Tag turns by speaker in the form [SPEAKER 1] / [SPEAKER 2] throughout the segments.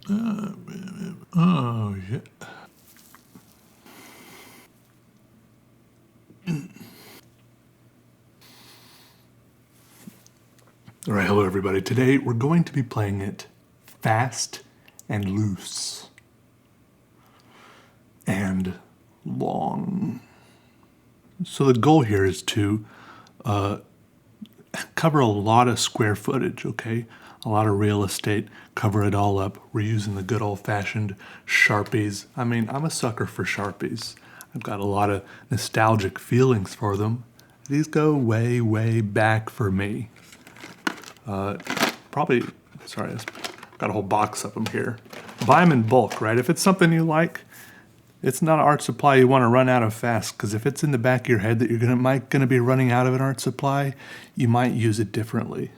[SPEAKER 1] Oh, yeah. All right, hello everybody. Today we're going to be playing it fast and loose and long. So the goal here is to cover a lot of square footage, okay? A lot of real estate, cover it all up. We're using the good old-fashioned Sharpies. I mean, I'm a sucker for Sharpies. I've got a lot of nostalgic feelings for them. These go way, way back for me. Probably, sorry, I've got a whole box of them here. Buy them in bulk, right? If it's something you like, it's not an art supply you want to run out of fast, because if it's in the back of your head that you're gonna be running out of an art supply, you might use it differently.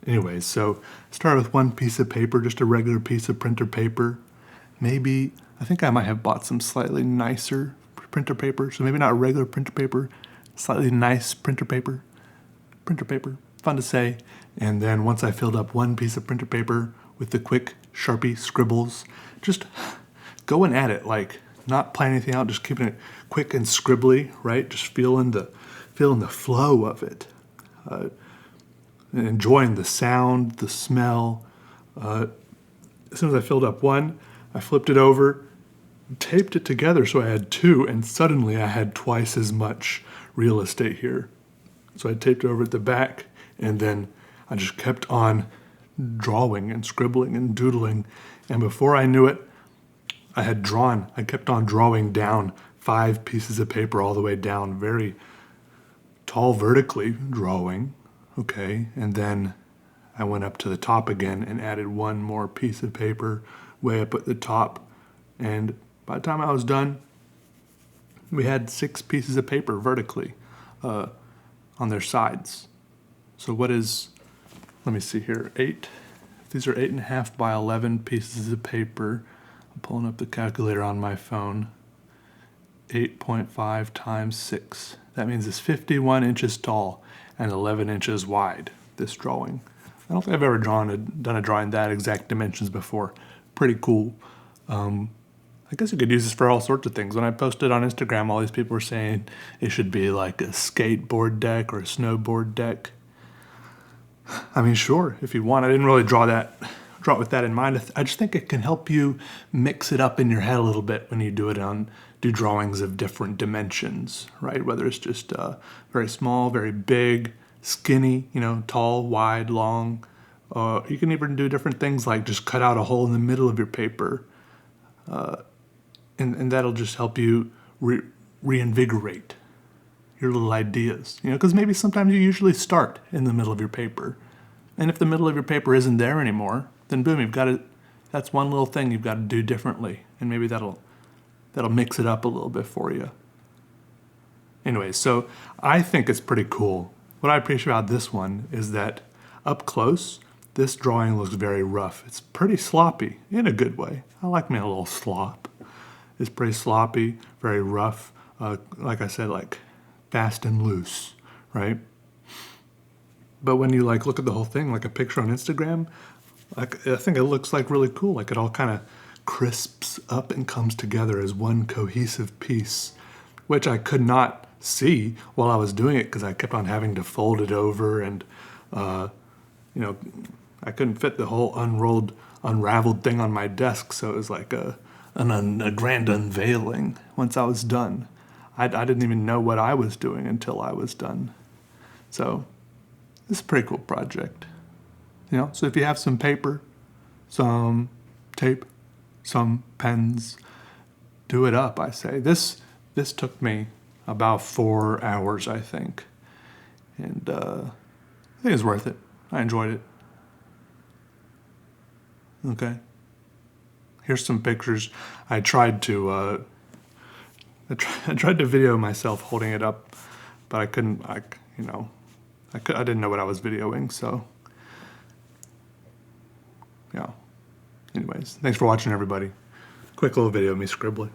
[SPEAKER 1] Anyways, so start with one piece of paper, just a regular piece of printer paper. Maybe, I think I might have bought some slightly nicer printer paper, so maybe not regular printer paper, slightly nice printer paper, fun to say. And then once I filled up one piece of printer paper with the quick Sharpie scribbles, just going at it, like not planning anything out, just keeping it quick and scribbly, right? Just feeling the flow of it, and enjoying the sound, the smell. As soon as I filled up one, I flipped it over, taped it together so I had two, and suddenly I had twice as much real estate here. So I taped it over at the back, and then I just kept on drawing and scribbling and doodling, and before I knew it, I kept on drawing down 5 pieces of paper all the way down, very tall vertically drawing, okay? And then I went up to the top again and added one more piece of paper way up at the top. And by the time I was done, we had 6 pieces of paper vertically on their sides. So what is, let me see here, 8. These are 8.5 by 11 pieces of paper. I'm pulling up the calculator on my phone. 8.5 times 6. That means it's 51 inches tall and 11 inches wide, this drawing. I don't think I've ever done a drawing that exact dimensions before. Pretty cool. I guess you could use this for all sorts of things. When I posted on Instagram, all these people were saying it should be like a skateboard deck or a snowboard deck. I mean, sure, if you want. I didn't really draw it with that in mind. I just think it can help you mix it up in your head a little bit when you do drawings of different dimensions, right? Whether it's just very small, very big, skinny, tall, wide, long. You can even do different things like just cut out a hole in the middle of your paper, and that'll just help you reinvigorate your little ideas, because maybe sometimes you usually start in the middle of your paper. And if the middle of your paper isn't there anymore, then boom, that's one little thing you've got to do differently. And maybe that'll mix it up a little bit for you. Anyway, so I think it's pretty cool. What I appreciate about this one is that up close, this drawing looks very rough. It's pretty sloppy in a good way. I like me a little slop. It's pretty sloppy, very rough. Like I said, like fast and loose, right? But when you look at the whole thing, like a picture on Instagram, I think it looks really cool. Like it all kind of crisps up and comes together as one cohesive piece, which I could not see while I was doing it because I kept on having to fold it over, and I couldn't fit the whole unraveled thing on my desk. So it was like a grand unveiling once I was done. I didn't even know what I was doing until I was done. So this is a pretty cool project. So if you have some paper, some tape, some pens, do it up, I say. This took me about 4 hours, I think. And I think it's worth it. I enjoyed it. Okay. Here's some pictures. I tried to video myself holding it up, but I couldn't. I didn't know what I was videoing, so yeah. Anyways, thanks for watching, everybody. Quick little video of me scribbling.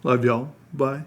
[SPEAKER 1] Love y'all. Bye.